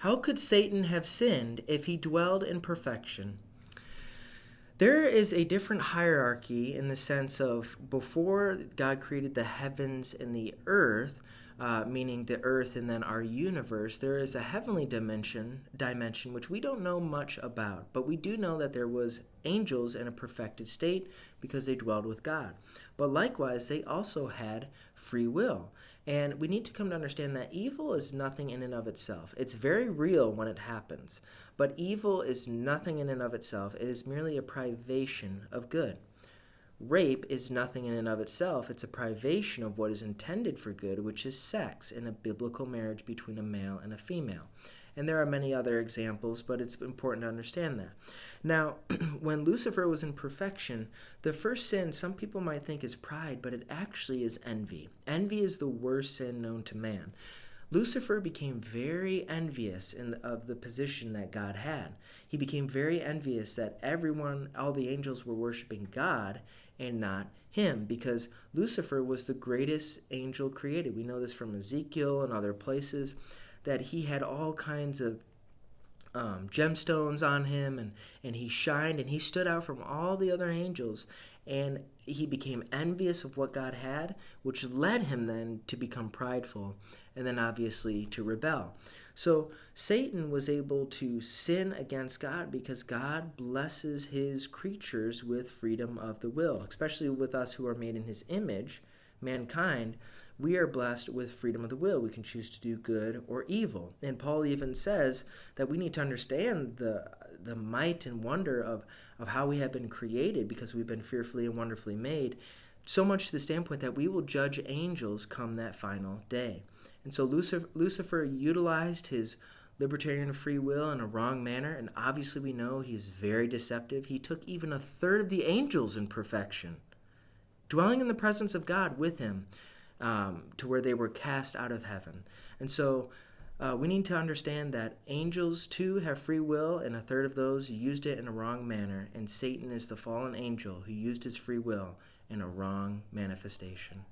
How could Satan have sinned if he dwelled in perfection? There is a different hierarchy in the sense of before God created the heavens and the earth, meaning the earth and then our universe, there is a heavenly dimension which we don't know much about, but we do know that there was angels in a perfected state because they dwelled with God. But likewise, they also had free will. And we need to come to understand that evil is nothing in and of itself. It's very real when it happens, but evil is nothing in and of itself. It is merely a privation of good. Rape is nothing in and of itself. It's a privation of what is intended for good, which is sex in a biblical marriage between a male and a female. And there are many other examples, but it's important to understand that. Now, when Lucifer was in perfection, the first sin some people might think is pride, but it actually is envy. Envy is the worst sin known to man. Lucifer became very envious of the position that God had. He became very envious that all the angels were worshiping God and not him, because Lucifer was the greatest angel created. We know this from Ezekiel and other places, that he had all kinds of gemstones on him, and he shined and he stood out from all the other angels, and he became envious of what God had, which led him then to become prideful and then obviously to rebel. So Satan was able to sin against God because God blesses his creatures with freedom of the will, especially with us who are made in his image, mankind. We are blessed with freedom of the will. We can choose to do good or evil. And Paul even says that we need to understand the might and wonder of how we have been created, because we've been fearfully and wonderfully made, so much to the standpoint that we will judge angels come that final day. And so Lucifer utilized his libertarian free will in a wrong manner, and obviously we know he's very deceptive. He took even a third of the angels in perfection, dwelling in the presence of God with him, to where they were cast out of heaven. And so we need to understand that angels too have free will, and a third of those used it in a wrong manner, and Satan is the fallen angel who used his free will in a wrong manifestation.